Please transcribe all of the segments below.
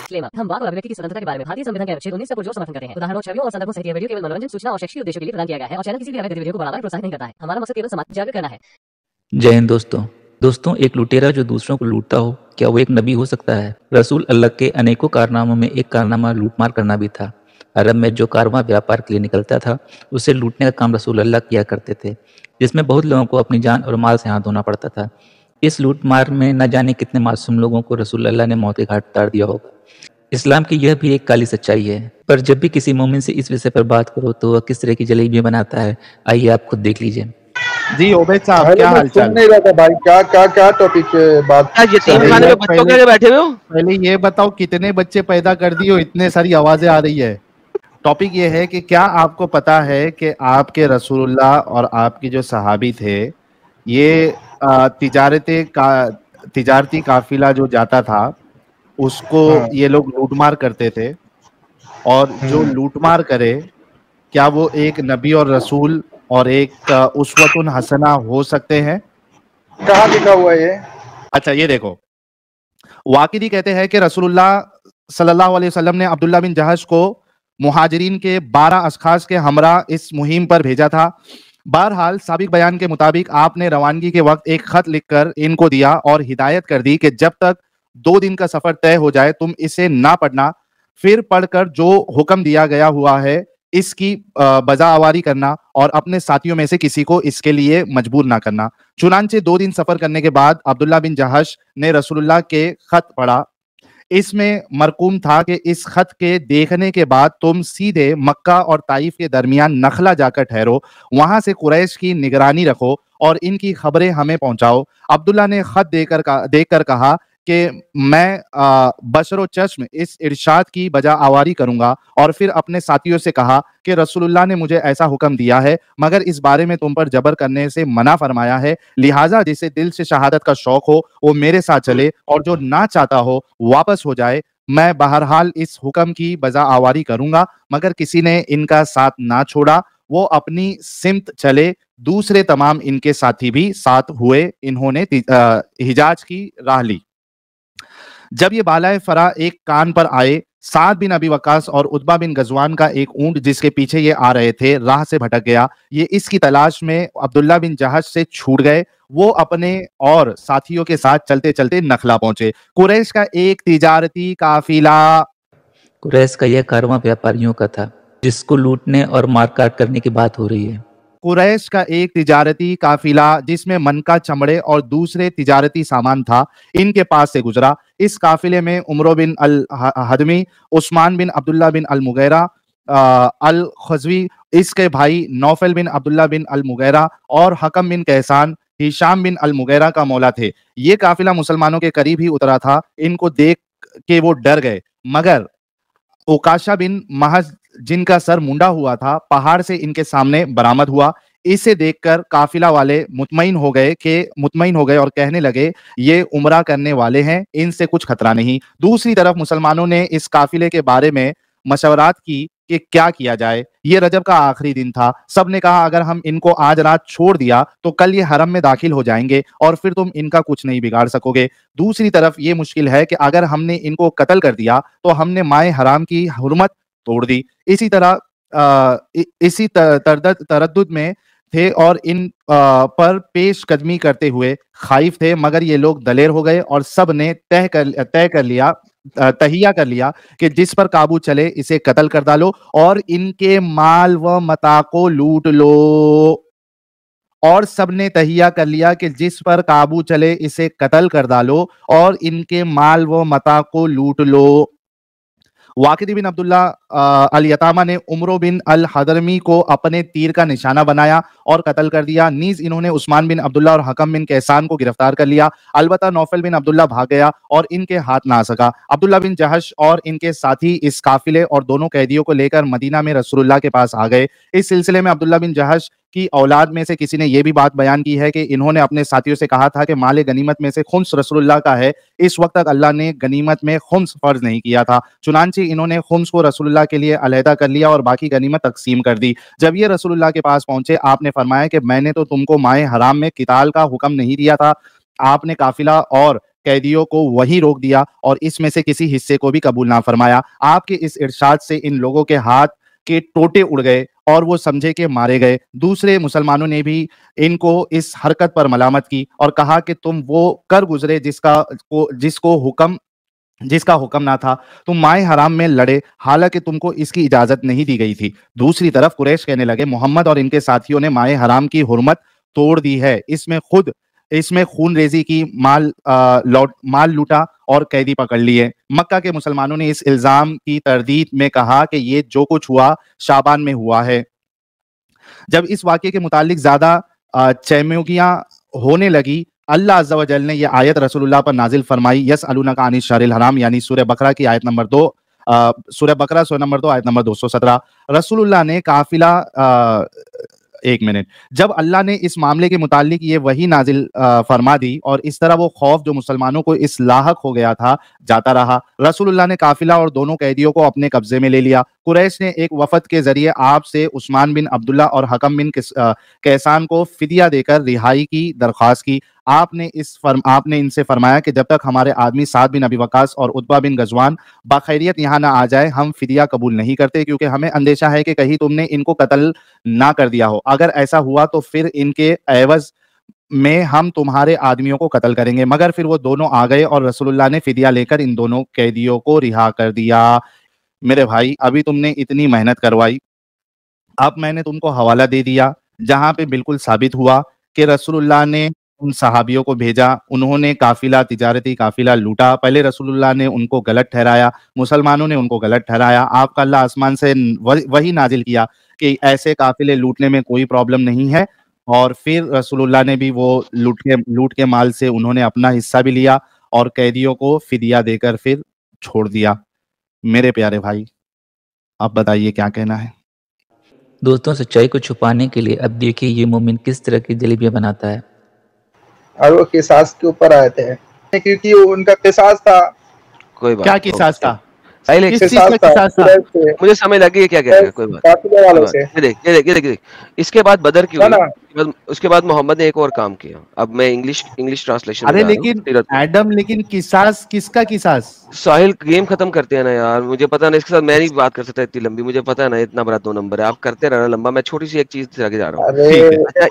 Disclaimer. हम वाक और अभिव्यक्ति की स्वतंत्रता के बारे में भारतीय संविधान के अनुच्छेद 19 का पुरजोर समर्थन करते हैं। उदाहरणों, छवियों और संदर्भों सहित यह वीडियो केवल मनोरंजन, सूचना और शैक्षिक उद्देश्यों के लिए प्रदान किया गया है और चैनल किसी भी अवैध गतिविधियों को बढ़ावा या प्रोत्साहित नहीं करता है। हमारा मकसद केवल समाज जागरूक करना है। जय हिंद दोस्तों, एक लुटेरा जो दूसरों को लूटता हो, क्या वो एक नबी हो सकता है? रसूल अल्लाह के अनेकों कारनामों में एक कारनामा लूटमार करना भी था। अरब में जो कारवां व्यापार के लिए निकलता था, उसे लूटने का काम रसूल अल्लाह किया करते थे, जिसमें बहुत लोगों को अपनी जान और माल से हाथ धोना पड़ता था। इस लूटमार में न जाने कितने मासूम लोगों को रसूल अल्लाह ने मौत के घाट उतार दिया होगा। इस्लाम की यह भी एक काली सच्चाई है, पर जब भी किसी मोमिन से इस विषय पर बात करो तो वह किस तरह की जलेबी बनाता है, आइए आप खुद देख लीजिए। जी ओबैद साहब, क्या हालचाल? सुन नहीं रहा था भाई, क्या टॉपिक पे बात? यतीमखाने में बच्चों के बैठे हुए हो? पहले ये बताओ कितने बच्चे पैदा कर दिए हो, इतने सारी आवाजें आ रही है। टॉपिक ये है कि क्या आपको पता है कि आपके रसूलुल्लाह और आपके जो सहाबी थे, ये तिजारती काफिला जो जाता था उसको ये लोग लूटमार करते थे, और जो लूटमार करे क्या वो एक नबी और रसूल और एक उसवतुन हसना हो सकते हैं? कहाँ लिखा हुआ है ये? अच्छा, ये देखो, वाकिदी कहते हैं कि रसूलुल्लाह सल्लल्लाहु अलैहि वसल्लम ने अब्दुल्ला बिन जहश को मुहाजिरीन के 12 अशखास के हमरा इस मुहिम पर भेजा था। बहरहाल साबिक बयान के मुताबिक आपने रवानगी के वक्त एक खत लिखकर इनको दिया और हिदायत कर दी कि जब तक 2 दिन का सफर तय हो जाए तुम इसे ना पढ़ना, फिर पढ़कर जो हुक्म दिया गया हुआ है इसकी बजाआवारी करना और अपने साथियों में से किसी को इसके लिए मजबूर ना करना। चुनांचे 2 दिन सफर करने के बाद अब्दुल्ला बिन जहश ने रसूलुल्लाह के खत पढ़ा। इसमें मरकूम था कि इस खत के देखने के बाद तुम सीधे मक्का और ताइफ के दरमियान नखला जाकर ठहरो, वहां से कुरैश की निगरानी रखो और इनकी खबरें हमें पहुंचाओ। अब्दुल्ला ने खत देखकर कहा कि मैं बशरो चश्म इस इरशाद की बजा आवारी करूंगा, और फिर अपने साथियों से कहा कि रसूलुल्लाह ने मुझे ऐसा हुक्म दिया है, मगर इस बारे में तुम पर जबर करने से मना फरमाया है, लिहाजा जिसे दिल से शहादत का शौक हो वो मेरे साथ चले और जो ना चाहता हो वापस हो जाए। मैं बहरहाल इस हुक्म की बजा आवारी करूंगा, मगर किसी ने इनका साथ ना छोड़ा, वो अपनी सिमत चले। दूसरे तमाम इनके साथी भी साथ हुए, इन्होंने हिजाज की राह ली। जब ये बालाए फरा एक कान पर आए, साद बिन अबी वक्कास और उतबा बिन गजवान का एक ऊंट जिसके पीछे ये आ रहे थे राह से भटक गया। ये इसकी तलाश में अब्दुल्ला बिन जहश से छूट गए। वो अपने और साथियों के साथ चलते चलते नखला पहुंचे। कुरैश का एक तिजारती काफिला, कुरैश का यह कारवां व्यापारियों का था जिसको लूटने और मारकाट करने की बात हो रही है। कुरैश का एक तिजारती काफिला जिसमें मन का चमड़े और दूसरे तिजारती सामान था, इनके पास से गुजरा। इस काफिले में उमर बिन अल हदमी, उस्मान बिन अब्दुल्ला बिन अल मुगैरा अल खजवी, इसके भाई नौफल बिन अब्दुल्ला बिन अल मुगैरा और हकम बिन कैसान हिशाम बिन अल मुगैरा का मौला थे। ये काफिला मुसलमानों के करीब ही उतरा था। इनको देख के वो डर गए, मगर उकाशा बिन महज जिनका सर मुंडा हुआ था पहाड़ से इनके सामने बरामद हुआ। इसे देखकर काफिला वाले मुतमईन हो गए और कहने लगे ये उमरा करने वाले हैं, इनसे कुछ खतरा नहीं। दूसरी तरफ मुसलमानों ने इस काफिले के बारे में मशवरात की कि क्या किया जाए। ये रजब का आखिरी दिन था। सब ने कहा अगर हम इनको आज रात छोड़ दिया तो कल ये हरम में दाखिल हो जाएंगे और फिर तुम इनका कुछ नहीं बिगाड़ सकोगे। दूसरी तरफ ये मुश्किल है कि अगर हमने इनको कत्ल कर दिया तो हमने माए हराम की हुर्मत तोड़ दी। इसी तरद्दुद में थे और इन पर पेश कदमी करते हुए खाइफ थे, मगर ये लोग दलेर हो गए और सब ने तहिया कर लिया कि जिस पर काबू चले इसे कत्ल कर डालो और इनके माल व मता को लूट लो। और सब ने तहिया कर लिया कि जिस पर काबू चले इसे कत्ल कर डालो और इनके माल व मता को लूट लो। वाकिदी बिन अब्दुल्ला अल यतामा ने उमर बिन अल हदरमी को अपने तीर का निशाना बनाया और कत्ल कर दिया। नीज इन्होंने उस्मान बिन अब्दुल्ला और हकम बिन कैसान को गिरफ्तार कर लिया। अलबत्ता नौफल बिन अब्दुल्ला भाग गया और इनके हाथ ना आ सका। अब्दुल्ला बिन जहश और इनके साथी इस काफिले और दोनों कैदियों को लेकर मदीना में रसूलुल्लाह के पास आ गए। इस सिलसिले में अब्दुल्ला बिन जहश की औलाद में से किसी ने यह भी बात बयान की है कि इन्होंने अपने साथियों से कहा था कि माले गनीमत में से खुम्स रसूलुल्लाह का है। इस वक्त तक अल्लाह ने गनीमत में खुम्स फर्ज नहीं किया था, चुनांचे इन्होंने खुम्स को रसूलुल्लाह के लिए अलहदा कर लिया और बाकी गनीमत तकसीम कर दी। जब ये रसूलुल्लाह के पास पहुंचे, आपने फरमाया कि मैंने तो तुमको माए हराम में किताल का हुक्म नहीं दिया था। आपने काफिला और कैदियों को वहीं रोक दिया और इसमें से किसी हिस्से को भी कबूल ना फरमाया। आपके इस इरशाद से इन लोगों के हाथ के टोटे उड़ गए और वो समझे कि मारे गए। दूसरे मुसलमानों ने भी इनको इस हरकत पर मलामत की और कहा कि तुम वो कर गुजरे जिसका हुक्म ना था, तुम माए हराम में लड़े हालांकि तुमको इसकी इजाजत नहीं दी गई थी। दूसरी तरफ कुरैश कहने लगे मोहम्मद और इनके साथियों ने माए हराम की हुर्मत तोड़ दी है, इसमें खून रेजी की, माल लूटा और कैदी पकड़ लिए। मक्का के मुसलमानों ने इस इल्जाम की तरदीद में कहा कि ये जो कुछ हुआ शाबान में हुआ है। जब इस वाक़े के मुतालिक ज्यादा चैमोगियां होने लगी, अल्लाह अज़्ज़ा व जल ने यह आयत रसूलुल्लाह पर नाजिल फरमाई, यसअलूनका अनिश शहरिल हराम, यानी सूरह बकरा की आयत नंबर 2, सूरह बकरा सूरह नंबर 2 आयत नंबर 217। रसूलुल्लाह ने काफिला एक मिनट, जब अल्लाह ने इस मामले के मुतालिक ये वही नाजिल फरमा दी और इस तरह वो खौफ जो मुसलमानों को इस लाहक हो गया था जाता रहा। रसूलुल्लाह ने काफिला और दोनों कैदियों को अपने कब्जे में ले लिया। कुरैश ने एक वफद के जरिए आपसे उस्मान बिन अब्दुल्ला और हकम बिन कैसान को फिदिया देकर रिहाई की दरख्वास्त की। आपने इनसे फरमाया कि जब तक हमारे आदमी साद बिन अबी वकास और उतबा बिन गजवान बाखैरियत यहाँ ना आ जाए, हम फिदिया कबूल नहीं करते, क्योंकि हमें अंदेशा है कि कहीं तुमने इनको कत्ल ना कर दिया हो। अगर ऐसा हुआ तो फिर इनके एवज में हम तुम्हारे आदमियों को कत्ल करेंगे। मगर फिर वो दोनों आ गए और रसूलुल्लाह ने फिदिया लेकर इन दोनों कैदियों को रिहा कर दिया। मेरे भाई, अभी तुमने इतनी मेहनत करवाई, अब मैंने तुमको हवाला दे दिया जहां पे बिल्कुल साबित हुआ कि रसूलुल्लाह ने उन सहाबियों को भेजा, उन्होंने तिजारती काफिला लूटा। पहले रसूलुल्लाह ने उनको गलत ठहराया, मुसलमानों ने उनको गलत ठहराया। आपका अल्लाह आसमान से वही नाजिल किया कि ऐसे काफिले लूटने में कोई प्रॉब्लम नहीं है, और फिर रसूलुल्लाह ने भी वो लूट के माल से उन्होंने अपना हिस्सा भी लिया और कैदियों को फिदिया देकर फिर छोड़ दिया। मेरे प्यारे भाई, आप बताइए क्या कहना है। दोस्तों, सच्चाई को छुपाने के लिए अब देखिए ये मोमिन किस तरह की जलेबियां बनाता है। और वो किसास के ऊपर आए थे क्योंकि उनका किसास था। कोई बात क्या किसास था? किस चीज का किसास था? मुझे समझ लगी है क्या कह रहा है। कोई बात ये देख इसके बाद बदर की हुई, उसके बाद मोहम्मद ने एक और काम किया। अब मैं इंग्लिश ट्रांसलेशन। अरे लेकिन किसास किसका किसास? साहिल गेम खत्म करते हैं ना यार, मुझे पता नहीं, इसके साथ मैं नहीं बात कर सकता इतनी लंबी, मुझे पता है ना इतना बड़ा 2 नंबर है, आप करते रहना लंबा, मैं छोटी सी एक चीज से आगे जा रहा हूँ। अच्छा,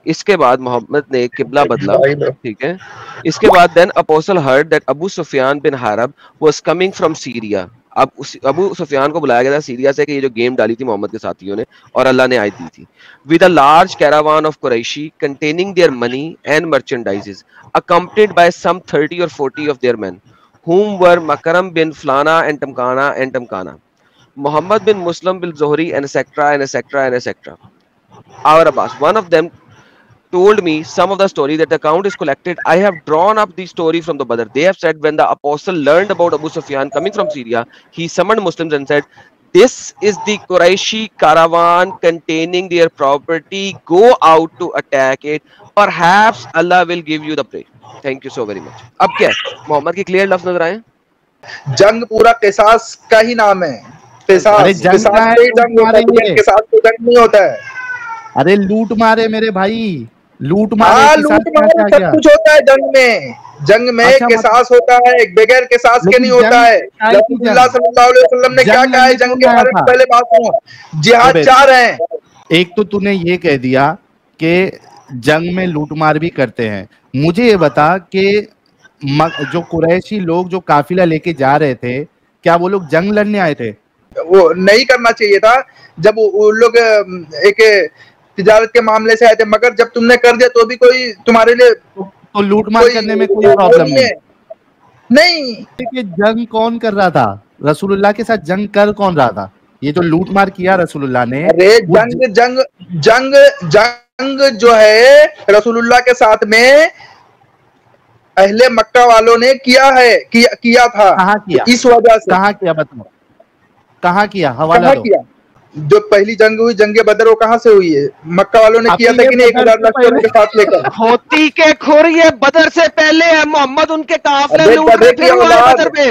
इसके बाद मोहम्मद ने किबला बदला, ठीक है। इसके बाद then apostle heard that Abu Sufyan bin Harb was coming from Syria. अब अबू सुफियान को बुलाया गया था सीरिया से कि ये जो गेम डाली थी मोहम्मद के साथियों ने और अल्लाह ने आयत दी थी। With a large caravan of Qureshi containing their money and मर्चेंडाइजेस accompanied by some 30 or 40 of their men, whom were Makaram bin Flana and Tamkana, Muhammad bin Muslim bin Zuhri, and etc. Our Abbas, one of them, told me some of the story that the account is collected. I have drawn up the story from the Badr. They have said when the apostle learned about Abu Sufyan coming from Syria, he summoned Muslims and said, "This is the Quraishi caravan containing their property. Go out to attack it. Perhaps Allah will give you the prey." Thank you so very much. अब क्या है? मोहम्मद के clear लफ्ज नजर आए? जंग पूरा किसास का ही नाम है। किसास जंग होता है, किसास तो जंग नहीं होता है। अरे लूट मारे मेरे भाई, लूट मारे सब कुछ होता है जंग में। जंग में किसास होता है, बगैर किसास के नहीं होता है। रसूलुल्लाह सल्लल्लाहु अलैहि वसल्लम ने क्या कहा है जंग के बारे में? पहले बात सुनो, जिहाद 4 हैं। एक तो तूने ये कह दिया कि जंग में लूटमार भी करते हैं। मुझे ये बता कि जो कुरैशी लोग जो काफिला लेके जा रहे थे, क्या वो लोग जंग लड़ने आए थे? वो नहीं करना चाहिए था जब वो लोग एक तिजारत के मामले से आए थे, मगर जब तुमने कर दिया तो भी कोई तुम्हारे लिए तो लूटमार करने में कोई प्रॉब्लम नहीं। जंग कौन कर रहा था? रसूलुल्लाह के साथ जंग कर कौन रहा था? ये जो लूटमार किया रसूलुल्लाह ने। अरे जंग जो है रसूलुल्लाह के साथ में अहले मक्का वालों ने किया था। कहाँ किया? इस वजह से। कहाँ किया बताओ? कहाँ किया? हवाला दो। जो पहली जंग हुई, जंगे बदर, वो कहाँ से हुई है? मक्का वालों ने किया था कि नहीं? 1000 लश्कर के साथ लेकर। होती के खुर ये बदर से पहले है, मोहम्मद उनके काफिले लूट के फिर हुआ है बदर पे।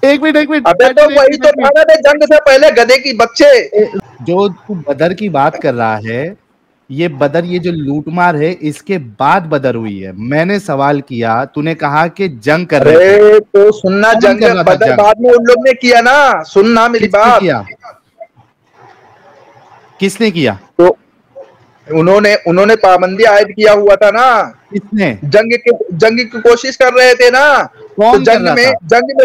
एक मिनट अबे तो वही तो था ना, जंग से पहले गधे की बच्चे। जो तू बदर की बात कर रहा है, ये बदर, ये जो लूटमार है इसके बाद बदर हुई है। मैंने सवाल किया, तूने कहा कि जंग कर रहे थे। तो सुनना, जंग बदर बाद में उन लोग ने किया ना, सुनना मेरी बात। किसने किया? तो उन्होंने पाबंदी आयद किया हुआ था ना। किसने? जंग की कोशिश कर रहे थे ना। तो जंग में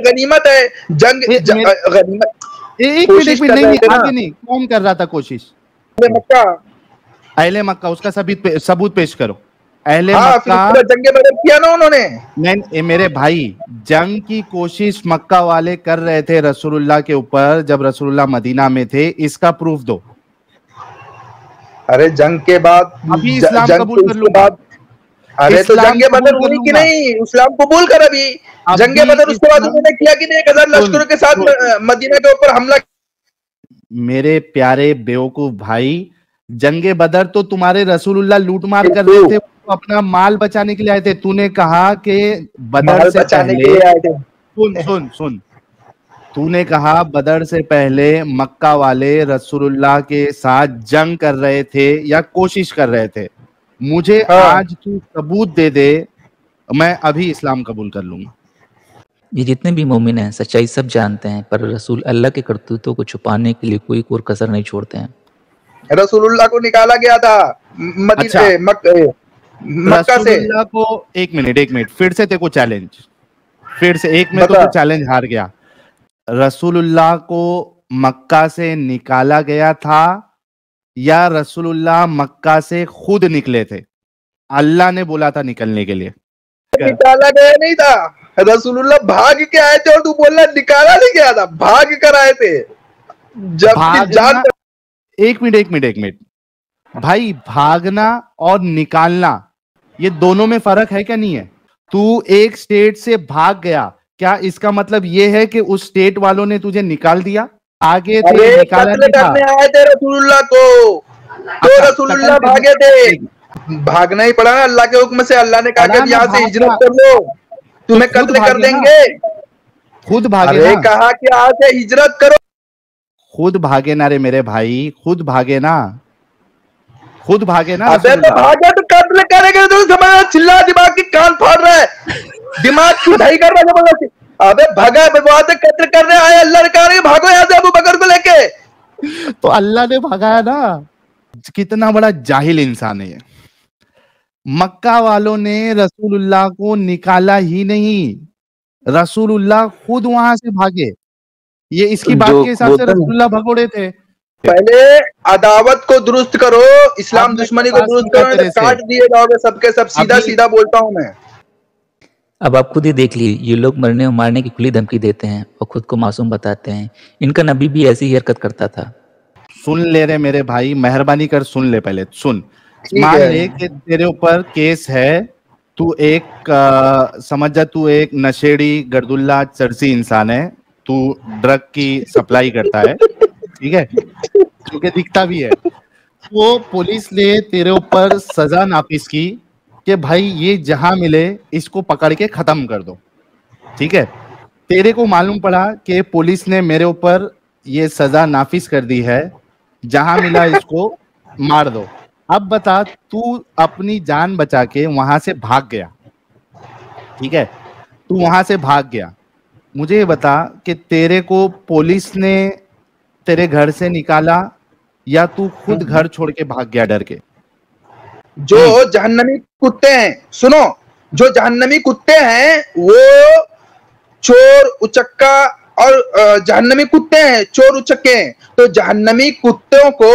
गनीमत है, गनीमत। एक मिनट नहीं, आगे नहीं, कौन कर रहा था कोशिश? मक्का, अहले मक्का, उसका सबूत पेश करो। अहले हाँ, मक्का जंग बदर किया ना उन्होंने। नहीं मेरे भाई, जंग की कोशिश मक्का वाले कर रहे थे रसूलुल्लाह के ऊपर जब रसूलुल्लाह मदीना में थे। इसका प्रूफ दो। अरे जंग के बाद, अभी इस्लाम कबूल कर लूंगा। अरे तो जंग बदर हुई कि नहीं? इस्लाम कबूल कर। अभी जंग बदर उसके बाद उन्होंने किया कि नहीं? 1000 लश्करों के साथ मदीना के ऊपर हमला। मेरे प्यारे बेवकूफ भाई, जंगे बदर तो तुम्हारे रसूलुल्लाह लूटमार कर रहे थे, तो अपना माल बचाने के लिए आए थे। तूने कहा कि बदर से पहले सुन तूने कहा बदर से पहले मक्का वाले रसूलुल्लाह के साथ जंग कर रहे थे या कोशिश कर रहे थे। मुझे आज तू सबूत दे दे, मैं अभी इस्लाम कबूल कर लूंगा। ये जितने भी मोमिन हैं सच्चाई सब जानते हैं, पर रसूल अल्लाह के करतूतों को छुपाने के लिए कोई कोर कसर नहीं छोड़ते हैं। रसूलुल्लाह को निकाला गया था मदीना मक्का से। रसूलुल्लाह को एक मिनट फिर से तेको चैलेंज, फिर से एक में तो चैलेंज हार गया। रसूलुल्लाह को मक्का से निकाला गया था या रसूलुल्लाह मक्का से खुद निकले थे? अल्लाह ने बोला था निकलने के लिए। निकाला गया नहीं था, रसूलुल्लाह भाग के आए थे और तू बोल रहा निकाला नहीं गया था, भाग कर आए थे। जब एक मिनट भाई, भागना और निकालना ये दोनों में फर्क है क्या नहीं है? तू एक स्टेट से भाग गया, क्या इसका मतलब ये है कि उस स्टेट वालों ने तुझे निकाल दिया? आगे थे, निकाला नहीं था। करने आए थे रसूलुल्लाह को, तो रसूलुल्लाह भागे थे। भागना ही पड़ा ना अल्लाह के हुक्म से। अल्लाह ने कहा कि यहाँ से हिजरत कर लो, तुम्हें कत्ल कर देंगे। खुद भागे ना, कहा कि यहाँ से हिजरत करो। खुद भागे ना रे मेरे भाई, खुद भागे ना। अबे तो भागे तो कत्ल करेंगे। तो समझ, चिल्ला, दिमाग की कान फाड़ रहा है, दिमाग की ढाई कर रहा है। अबे भागा, बर्बाद कत्ल कर रहे आए। अल्लाह ने कहा भागो यहाँ से अबू बकर को लेके। तो अल्लाह ने भगाया ना। कितना बड़ा जाहिल इंसान है ये। मक्का वालों ने रसूलुल्लाह को निकाला ही नहीं, रसूलुल्लाह खुद वहां से भागे। ये इसकी बात के हिसाब से रसूलुल्लाह भगोड़े थे। पहले अदावत को दुरुस्त करो, इस्लाम दुश्मनी को दुरुस्त करो, काट दिए जाओगे सबके सब। सीधा बोलता हूं मैं। अब आप खुद ही देख लीजिए, ये लोग मरने और मारने की खुली धमकी देते हैं और खुद को मासूम बताते हैं। इनका नबी भी ऐसी ही हरकत करता था। सुन ले रे मेरे भाई, मेहरबानी कर सुन ले, पहले सुन। मान ले कि तेरे ऊपर केस है, तू एक समझ जा, तू एक नशेड़ी गर्दुल्ला चरसी इंसान है, तू ड्रग की सप्लाई करता है, ठीक है, क्योंकि दिखता भी है। वो पुलिस ने तेरे ऊपर सजा नाफिज की कि भाई ये जहां मिले इसको पकड़ के खत्म कर दो, ठीक है। तेरे को मालूम पड़ा कि पुलिस ने मेरे ऊपर ये सजा नाफिज कर दी है, जहां मिला इसको मार दो। अब बता, तू अपनी जान बचा के वहां से भाग गया, ठीक है, तू वहां से भाग गया। मुझे ये बता कि तेरे को पुलिस ने तेरे घर से निकाला या तू खुद घर छोड़ के भाग गया डर के? जो जहन्नमी कुत्ते हैं, सुनो, जो जहन्नमी कुत्ते हैं वो चोर उचक्का और जहन्नमी कुत्ते हैं, चोर उचक्के हैं। तो जहन्नमी कुत्तों को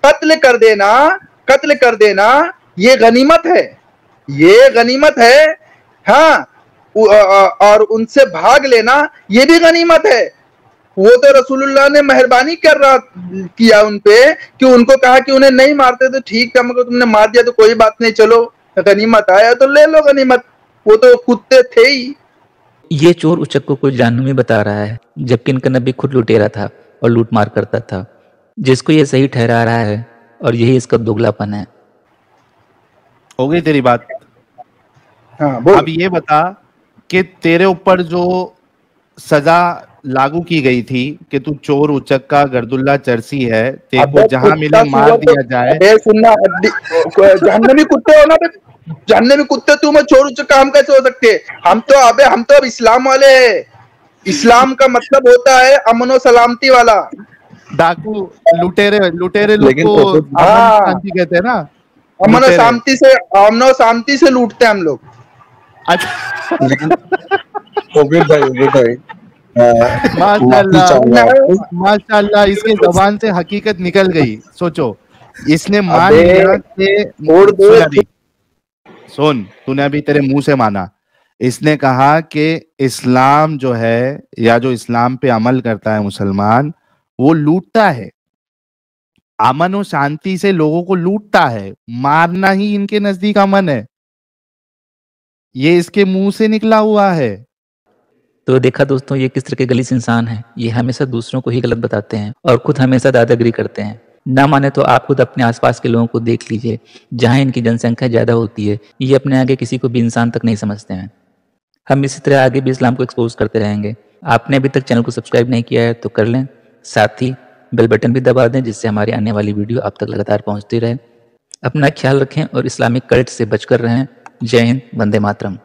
कत्ल कर देना ये गनीमत है, ये गनीमत है। हाँ, और उनसे भाग लेना ये भी गनीमत है। वो तो रसूलुल्लाह ने मेहरबानी किया उन पे कि उनको कहा कि उन्हें नहीं मारते तो ठीक है, मगर तुमने मार दिया तो कोई बात नहीं, चलो गनीमत आया तो ले लो गनीमत। वो तो कुत्ते थे ही। ये चोर उचक्कों को जानवी बता रहा है, जबकि इनका नबी खुद लुटेरा था और लूट मार करता था, जिसको ये सही ठहरा रहा है, और यही इसका दोगलापन है। हो गई तेरी बात? हाँ, अब ये बता कि तेरे ऊपर जो सजा लागू की गई थी कि तू चोर उचक्का गर्दुल्ला चरसी है, तेरे को जहां मिले मार दिया जाए। अबे सुनना, जहन्नमी कुत्ते हो ना बे, जहन्नमी कुत्ते, तू मैं चोर उचक्का हम कैसे हो सकते? हम तो अब इस्लाम वाले हैं। इस्लाम का मतलब होता है अमन और सलामती वाला। डाकू लुटेरे लोग को अमन शांति कहते हैं ना, अमन और शांति से लूटते हैं हम लोग। भाई माशाल्लाह इसके जबान से हकीकत निकल गई। सोचो, इसने मान लिया कि सुन, तूने अभी तेरे मुंह से माना, इसने कहा कि इस्लाम जो है, या जो इस्लाम पे अमल करता है मुसलमान, वो लूटता है, अमन और शांति से लोगों को लूटता है, मारना ही इनके नजदीक अमन है। ये इसके मुंह से निकला हुआ है। तो देखा दोस्तों, ये किस तरह के गलीस इंसान है। ये हमेशा दूसरों को ही गलत बताते हैं और खुद हमेशा दादागिरी करते हैं। ना माने तो आप खुद अपने आसपास के लोगों को देख लीजिए, जहां इनकी जनसंख्या ज्यादा होती है, ये अपने आगे किसी को भी इंसान तक नहीं समझते हैं। हम इसी तरह आगे भी इस्लाम को एक्सपोज करते रहेंगे। आपने अभी तक चैनल को सब्सक्राइब नहीं किया है तो कर लें, साथ ही बेल बटन भी दबा दें, जिससे हमारी आने वाली वीडियो आप तक लगातार पहुंचती रहे। अपना ख्याल रखें और इस्लामिक कल्ट से बचकर रहें। जय हिंद, वंदे मातरम।